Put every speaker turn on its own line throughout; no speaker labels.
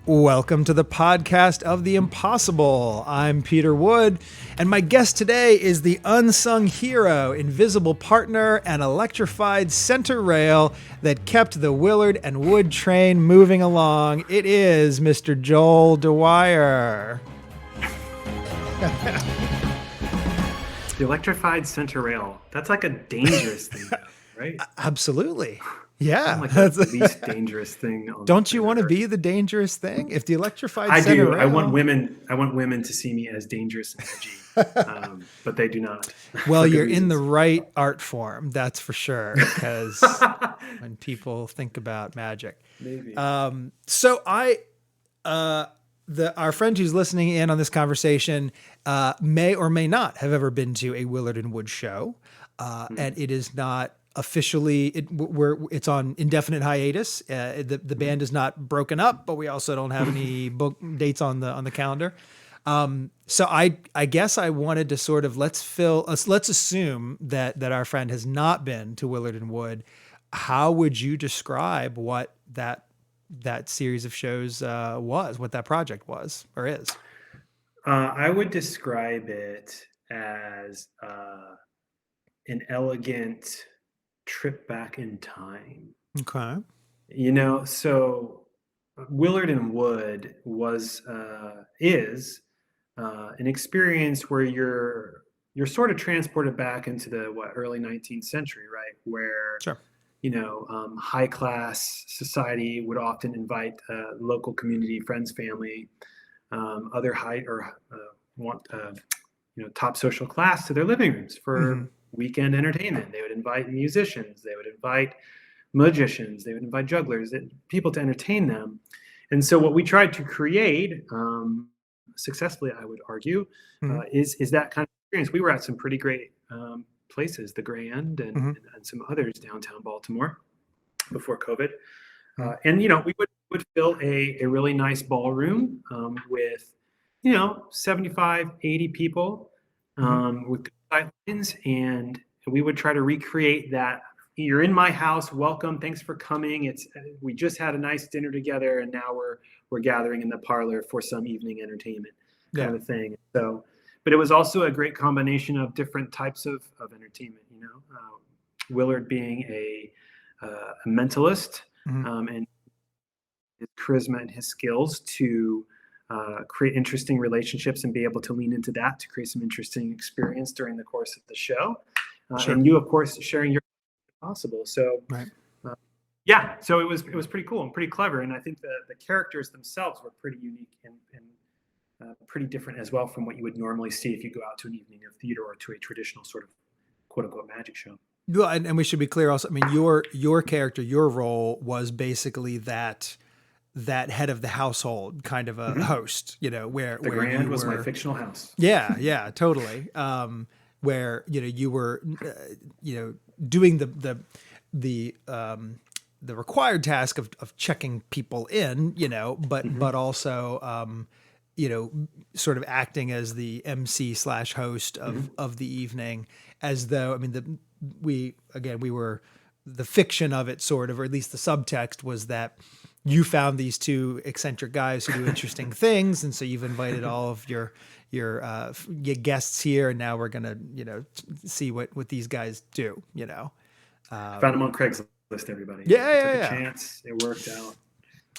Welcome to the podcast of the impossible. I'm Peter Wood, and my guest today is the unsung hero, invisible partner, and electrified center rail that kept the Willard and Wood train moving along. It is Mr. Joel DeWyer.
The electrified center rail. That's like a dangerous thing, right?
Absolutely. Yeah.
Like the least dangerous thing.
Don't you want to be the dangerous thing? If the electrified
I
center
do.
rail...
I want women to see me as dangerous and edgy, but they do not.
Well, you're in the right art form, that's for sure, because when people think about magic.
Maybe.
So our friend who's listening in on this conversation may or may not have ever been to a Willard and Wood show, and it is not officially it's on indefinite hiatus. The band is not broken up, but we also don't have any book dates on the calendar. So I guess I wanted to sort of let's assume that our friend has not been to Willard and Wood. How would you describe what that series of shows was, what that project was or is?
I would describe it as an elegant trip back in time.
Okay.
So Willard and Wood is an experience where you're sort of transported back into the early 19th century, right? Where
Sure.
High class society would often invite local community, friends, family, other high or top social class to their living rooms for weekend entertainment. They would invite musicians, they would invite magicians, they would invite jugglers, people to entertain them. And so what we tried to create, successfully, I would argue, is that kind of experience. We were at some pretty great places, the Grand and some others downtown Baltimore before COVID. And we would fill a really nice ballroom with 75, 80 people with good sight lines, and we would try to recreate that. You're in my house, welcome, thanks for coming. We just had a nice dinner together, and now we're gathering in the parlor for some evening entertainment kind of thing. So, but it was also a great combination of different types of entertainment. Willard being a mentalist, and his charisma and his skills to create interesting relationships and be able to lean into that to create some interesting experience during the course of the show.
Sure.
And you, of course, sharing your possible. So,
right.
So it was pretty cool and pretty clever. And I think the characters themselves were pretty unique and pretty different as well from what you would normally see if you go out to an evening of theater or to a traditional sort of quote unquote magic show.
Well, and we should be clear also. I mean, your character, your role was basically that head of the household kind of a host, where
the Grand was my fictional house.
Yeah, totally. Where you were doing the required task of checking people in, but also sort of acting as the MC / host of the evening, as though we were the fiction of it, sort of, or at least the subtext was that you found these two eccentric guys who do interesting things, and so you've invited all of your guests here, and now we're gonna see what these guys do.
Found them on Craigslist. Everybody.
Took
a chance. It worked out.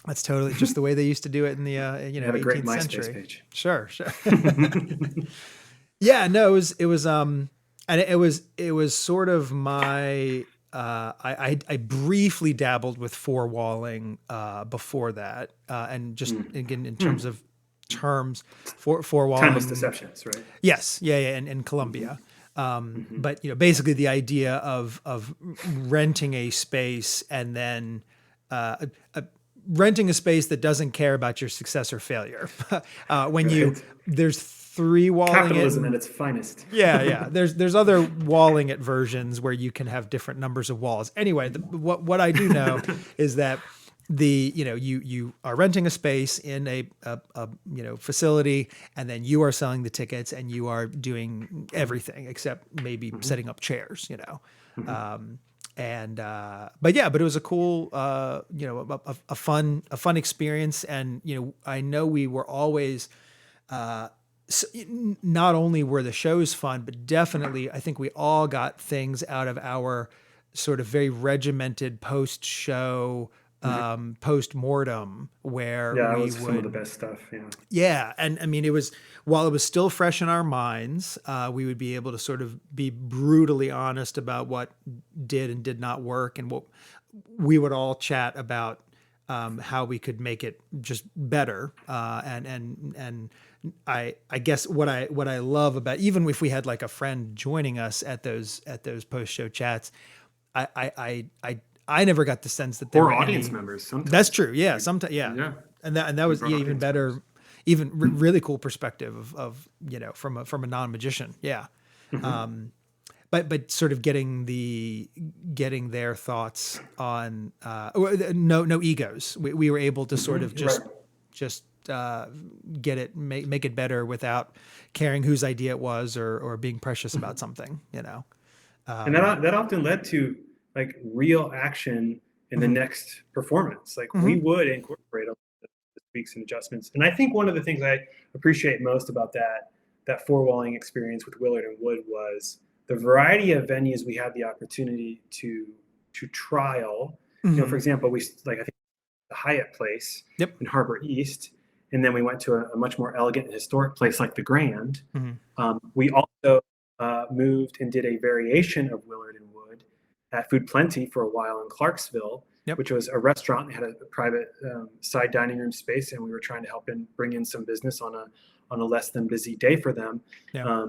That's totally just the way they used to do it in the
have a
18th
great
century.
MySpace page.
Sure. Yeah, no, it was and it was sort of my. I briefly dabbled with four walling before that, and just again in terms of terms, four walling.
Timeless Deceptions, right?
Yes, and Columbia. But basically the idea of renting a space and then renting a space that doesn't care about your success or failure. There's three walling
capitalism at its finest.
Yeah. There's other walling it versions where you can have different numbers of walls. Anyway, what I do know is that you are renting a space in a facility, and then you are selling the tickets, and you are doing everything except maybe setting up chairs, but yeah, but it was a cool, a fun experience. And, I know we were always, not only were the shows fun, but definitely I think we all got things out of our sort of very regimented post show, post mortem where
Yeah, that
we
was some of the
would,
best stuff. Yeah.
yeah. And I mean, while it was still fresh in our minds, we would be able to sort of be brutally honest about what did and did not work, and what we would all chat about, how we could make it just better. And I guess what I love about, even if we had like a friend joining us at those post show chats, I never got the sense that there
Or
were
audience
any.
members sometimes.
That's true. Yeah. Sometimes. Yeah.
Yeah.
And that
We
was,
brought
yeah, even
audience
better,
members.
even really cool perspective of from a non-magician. Yeah. But sort of getting their thoughts on, no egos. We were able to sort of just get it, make it better without caring whose idea it was, or being precious about something,
And that often led to like real action in the next performance. Like we would incorporate all the tweaks and adjustments. And I think one of the things I appreciate most about that four-walling experience with Willard and Wood was the variety of venues we had the opportunity to trial. For example, I think the Hyatt place
Yep.
in Harbor East, and then we went to a much more elegant and historic place like the Grand. We also moved and did a variation of Willard and Wood at Food Plenty for a while in Clarksville,
Yep.
which was a restaurant. They had a private side dining room space, and we were trying to help bring in some business on a less than busy day for them.
Yeah.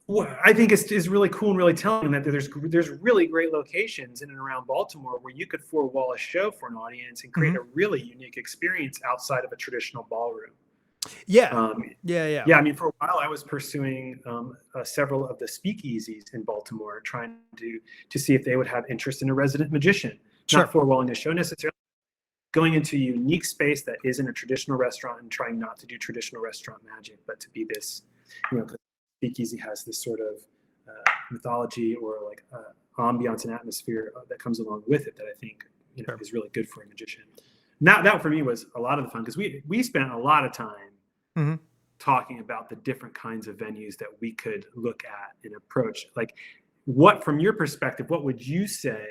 What I think is really cool and really telling that there's really great locations in and around Baltimore where you could four-wall a show for an audience and create a really unique experience outside of a traditional ballroom.
Yeah. Yeah.
Yeah, I mean, for a while I was pursuing several of the speakeasies in Baltimore, trying to see if they would have interest in a resident magician.
Sure.
Not four-walling a show necessarily, going into a unique space that isn't a traditional restaurant and trying not to do traditional restaurant magic, but to be this, speakeasy has this sort of mythology or like ambiance and atmosphere that comes along with it that I think
Sure.
is really good for a magician. Now that for me was a lot of the fun, because we spent a lot of time talking about the different kinds of venues that we could look at and approach. Like, what from your perspective, what would you say?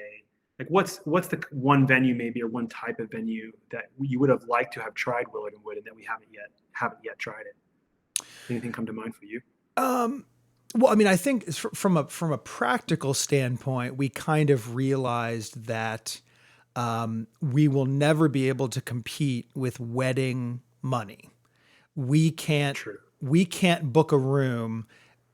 Like, what's the one venue maybe, or one type of venue that you would have liked to have tried Willard and Wood and that we haven't yet tried it? Anything come to mind for you?
Well, I mean, I think from a practical standpoint, we kind of realized that we will never be able to compete with wedding money. We can't book a room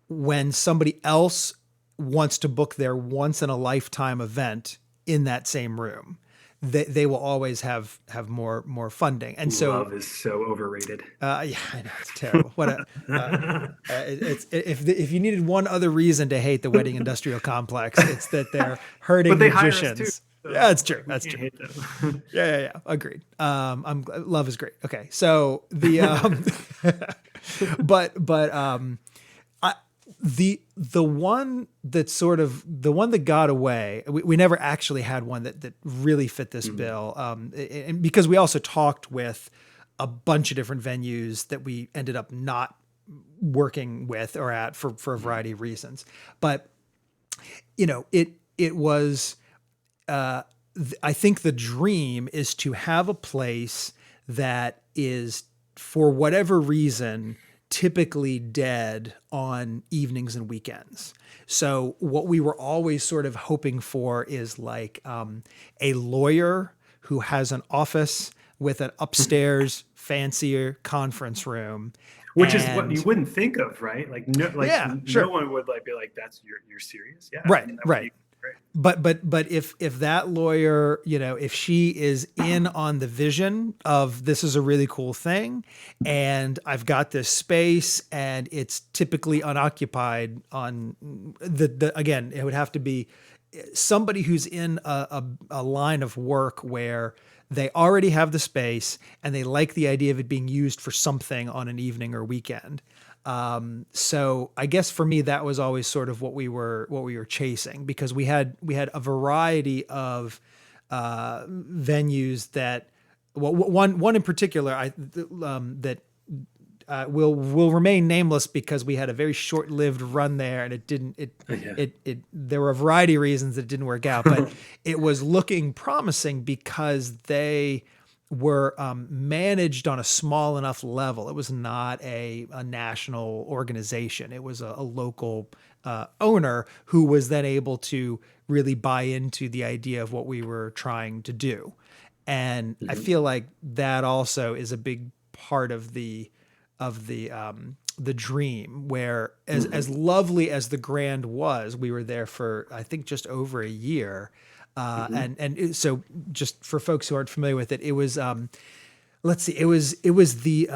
when somebody else wants to book their once in a lifetime event in that same room. They will always have more funding, and so
love is so overrated.
Yeah, I know, it's terrible. If you needed one other reason to hate the wedding industrial complex, it's that they're hurting
But they
magicians.
hire us too, so
yeah, that's true. That's
we
true.
can't hate them.
Yeah. Agreed. Love is great. Okay, so the the one that got away, we never actually had one that really fit this bill. And because we also talked with a bunch of different venues that we ended up not working with or at for a variety of reasons. But, it was, I think the dream is to have a place that is, for whatever reason, typically dead on evenings and weekends. So what we were always sort of hoping for is like a lawyer who has an office with an upstairs fancier conference room.
Which is what you wouldn't think of, right? Like no one would be like, "That's you're serious?" Yeah,
right,
I mean,
right. But if that lawyer, if she is in on the vision of this is a really cool thing, and I've got this space and it's typically unoccupied on again, it would have to be somebody who's in a line of work where they already have the space and they like the idea of it being used for something on an evening or weekend. So I guess for me, that was always sort of what we were chasing, because we had a variety of venues that, well, one in particular, that will remain nameless, because we had a very short-lived run there, and it didn't
Yeah.
it there were a variety of reasons that it didn't work out, but it was looking promising because they were managed on a small enough level. It was not a national organization. It was a local owner who was then able to really buy into the idea of what we were trying to do. And I feel like that also is a big part of the dream, where as lovely as the Grand was, we were there for, I think, just over a year. So just for folks who aren't familiar with it, it was, let's see, it was the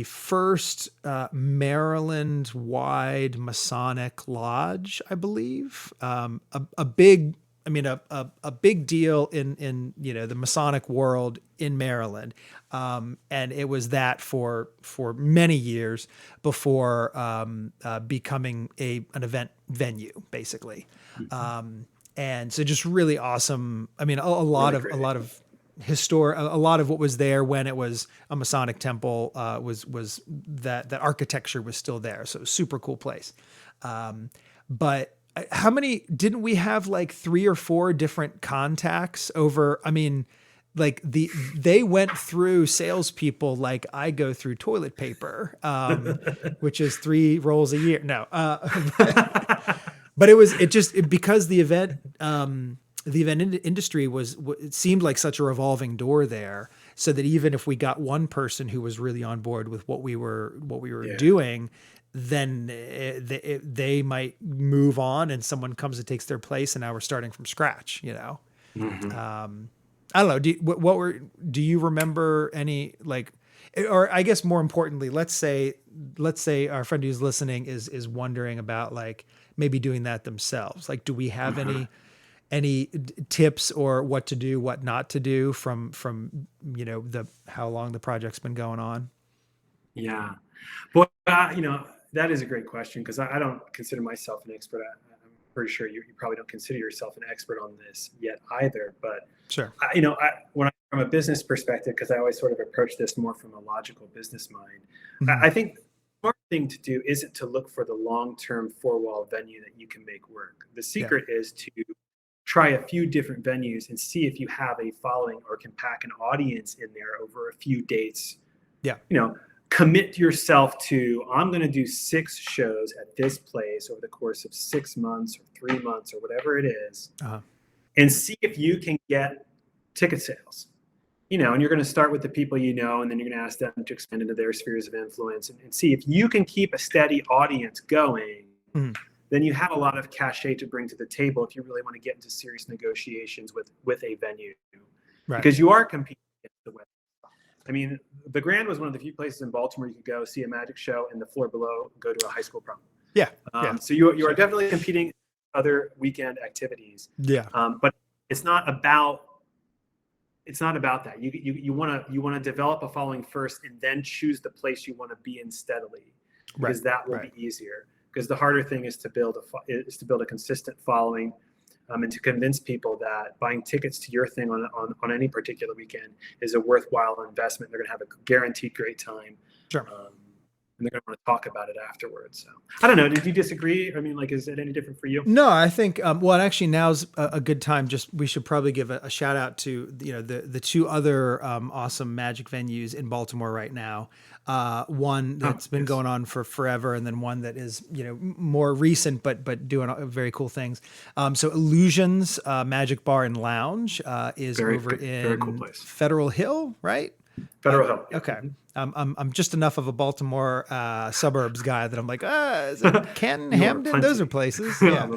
first Maryland wide Masonic lodge, I believe. A big, I mean, a big deal in the Masonic world in Maryland, and it was that for many years before becoming an event venue, basically. And so just really awesome. I mean, a lot
Really
of
great.
a lot of a lot of what was there when it was a Masonic temple was that architecture was still there. So it was a super cool place. But how many didn't we have, like 3 or 4 different contacts over? I mean, like they went through salespeople like I go through toilet paper, which is 3 rolls a year. No, but because the event industry it seemed like such a revolving door there, so that even if we got one person who was really on board with what we were
Yeah.
doing, then they might move on and someone comes and takes their place, and now we're starting from scratch, I don't know. Do you remember any, like, or I guess more importantly, let's say our friend who's listening is wondering about, like, maybe doing that themselves. Like, do we have any tips or what to do, what not to do from how long the project's been going on?
Yeah. Well, that is a great question, because I don't consider myself an expert. I'm pretty sure you probably don't consider yourself an expert on this yet either. But,
Sure.
from a business perspective, because I always sort of approach this more from a logical business mind,
Mhm.
I think the smart thing to do isn't to look for the long-term four-wall venue that you can make work. The
Yeah.
secret is to try a few different venues and see if you have a following or can pack an audience in there over a few dates.
Yeah.
Commit yourself to, I'm going to do 6 shows at this place over the course of 6 months or 3 months or whatever it is,
Uh-huh.
and see if you can get ticket sales. And you're going to start with the people and then you're going to ask them to expand into their spheres of influence, and see if you can keep a steady audience going.
Mhm.
Then you have a lot of cachet to bring to the table if you really want to get into serious negotiations with a venue,
Right.
because you are competing against the web. I mean, the Grand was one of the few places in Baltimore you could go see a magic show, and the floor below go to a high school prom.
Yeah.
So you are definitely competing with other weekend activities.
Yeah.
But it's not about that. You want to develop a following first, and then choose the place you want to be in steadily, because that will be easier. Because the harder thing is to build a consistent following, and to convince people that buying tickets to your thing on any particular weekend is a worthwhile investment. They're going to have a guaranteed great time.
Sure.
And they're going to want to talk about it afterwards. So I don't know. Did you disagree? I mean, like, is it any different for you?
No, I think, well, and actually now's a good time. We should probably give a shout out to, the 2 other awesome magic venues in Baltimore right now. One that's been going on for forever, and then one that is, more recent, but doing very cool things. So Illusions Magic Bar and Lounge is over in
very cool place.
Federal Hill, right?
Federal Hill. Yeah.
Okay. I'm just enough of a Baltimore suburbs guy that I'm like, is it Canton, Hamden? Those are places. Yeah.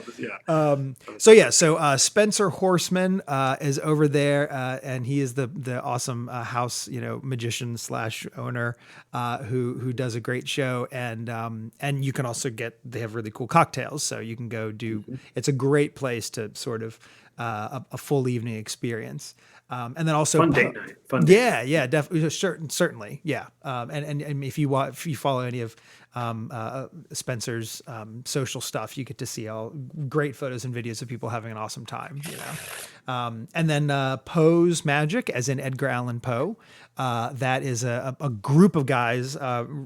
So Spencer Horseman is over there, and he is the awesome house magician / owner who does a great show, and you can also they have really cool cocktails, so you can go do. It's a great place to sort of a full evening experience. And then also
fun date night.
Yeah, definitely. certainly. Yeah. And if you follow any of Spencer's social stuff, you get to see all great photos and videos of people having an awesome time, and then Poe's Magic, as in Edgar Allan Poe. That is a group of guys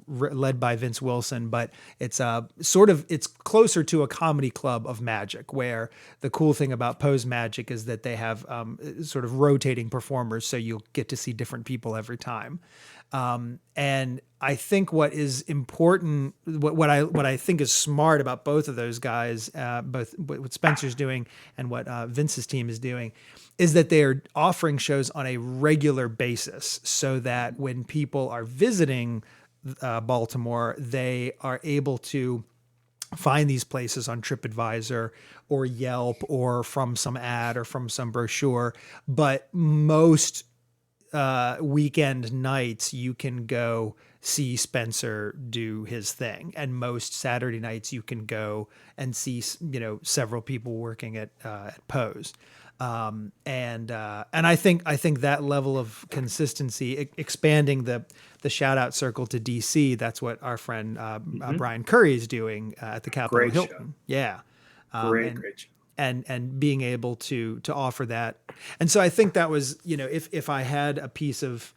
led by Vince Wilson, but it's it's closer to a comedy club of magic, where the cool thing about Poe's Magic is that they have sort of rotating performers, so you'll get to see different people every time. And I think what is important, what I think is smart about both of those guys, both what Spencer's doing and what Vince's team is doing, is that they are offering shows on a regular basis, so that when people are visiting Baltimore, they are able to find these places on TripAdvisor or Yelp or from some ad or from some brochure. But most weekend nights you can go see Spencer do his thing, and most Saturday nights you can go and see several people working at Poe's. And I think that level of consistency, expanding the shout out circle to DC, that's what our friend Brian Curry is doing at the Capitol Hilton.
Show.
Yeah.
Great show.
And being able to offer that. And so I think that was, if I had a piece of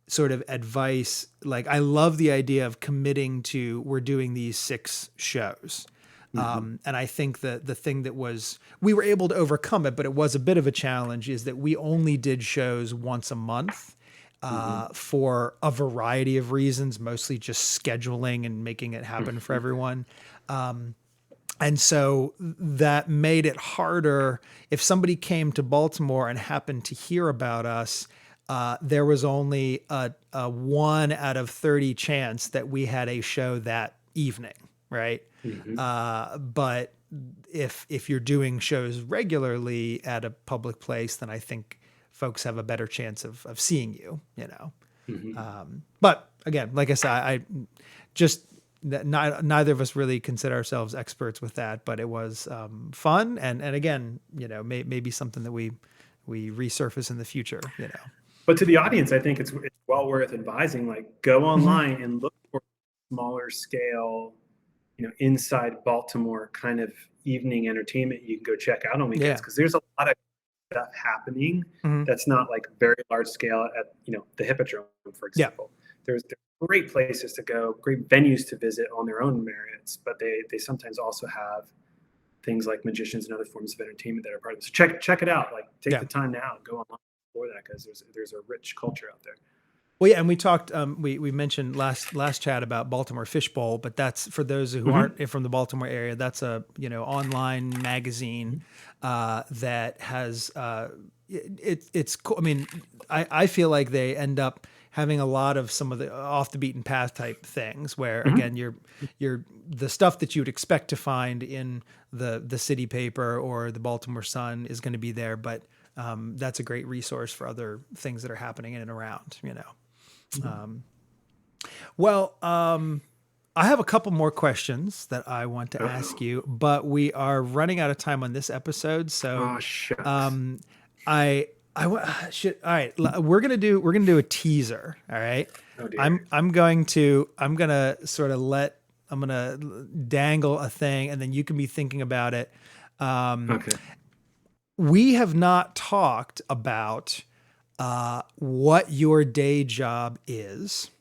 sort of advice, like, I love the idea of committing to, we're doing these 6 shows. And I think that the thing that we were able to overcome it, but it was a bit of a challenge, is that we only did shows once a month for a variety of reasons, mostly just scheduling and making it happen for everyone. And so that made it harder. If somebody came to Baltimore and happened to hear about us, there was only a 1 out of 30 chance that we had a show that evening, right? But if you're doing shows regularly at a public place, then I think folks have a better chance of seeing you, But again, like I said, I just, neither of us really consider ourselves experts with that, but it was fun. And again, maybe something that we resurface in the future,
But to the audience, I think it's well worth advising, like, go online and look for smaller scale, inside Baltimore kind of evening entertainment you can go check out on weekends, because there's a lot of stuff happening that's not like very large scale at the Hippodrome, for example. There's great places to go, great venues to visit on their own merits, but they sometimes also have things like magicians and other forms of entertainment that are part of it. So check it out. Like, take the time now, go online for that, because there's a rich culture out there.
Well, yeah, and we talked. We mentioned last chat about Baltimore Fishbowl, but that's for those who aren't from the Baltimore area. That's a online magazine that has it's cool. I mean, I feel like they end up having a lot of some of the off the beaten path type things, where again you're the stuff that you would expect to find in the city paper or the Baltimore Sun is going to be there, but that's a great resource for other things that are happening in and around. I have a couple more questions that I want to ask you, but we are running out of time on this episode. So, I should. All right, we're gonna do a teaser. All right.
Oh, dear.
I'm gonna dangle a thing, and then you can be thinking about it.
Okay.
We have not talked about what your day job is.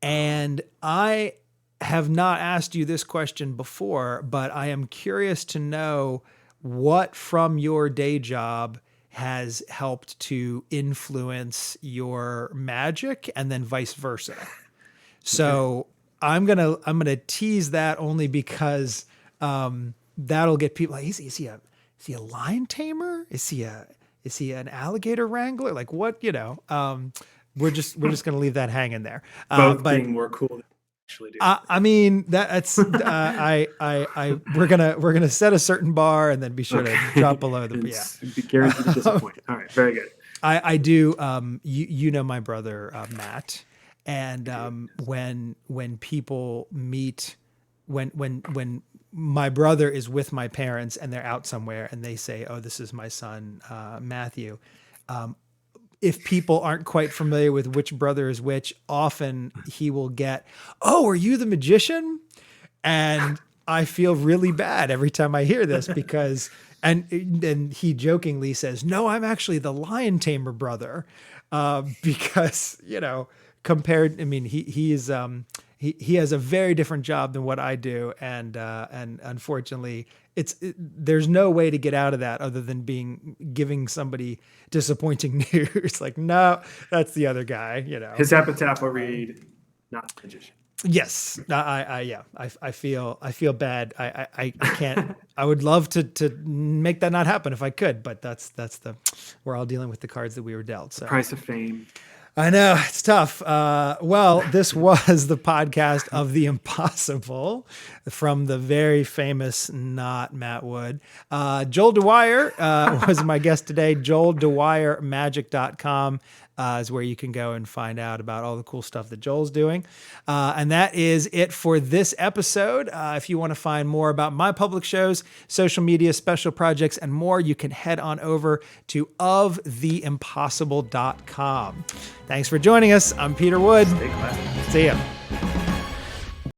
And I have not asked you this question before, but I am curious to know what from your day job has helped to influence your magic, and then vice versa. So I'm gonna tease that only because that'll get people like, is he a lion tamer? Is he an alligator wrangler? Like, what, we're just going to leave that hanging there.
Both being more cool than actually do.
I mean, that's, we're going to set a certain bar and then be sure to drop below the,
Be guaranteed to disappoint. All right. Very good.
I do. My brother, Matt, and when people meet, when my brother is with my parents and they're out somewhere and they say, "Oh, this is my son, Matthew." if people aren't quite familiar with which brother is which, often he will get, "Oh, are you the magician?" And I feel really bad every time I hear this because, and he jokingly says, "No, I'm actually the lion tamer brother," because, compared, I mean, he is, he has a very different job than what I do. And unfortunately there's no way to get out of that other than giving somebody disappointing news. Like, no, that's the other guy,
His epitaph will read, "Not magician."
Yes. I feel bad. I can't, I would love to make that not happen if I could, but we're all dealing with the cards that we were dealt. So
Price of fame.
I know, it's tough. Well, this was the podcast of the impossible from the very famous, not Matt Wood. Joel DeWyer was my guest today. JoelDeWyerMagic.com is where you can go and find out about all the cool stuff that Joel's doing. And that is it for this episode. If you want to find more about my public shows, social media, special projects, and more, you can head on over to oftheimpossible.com. Thanks for joining us. I'm Peter Wood.
Stay classy.
See ya.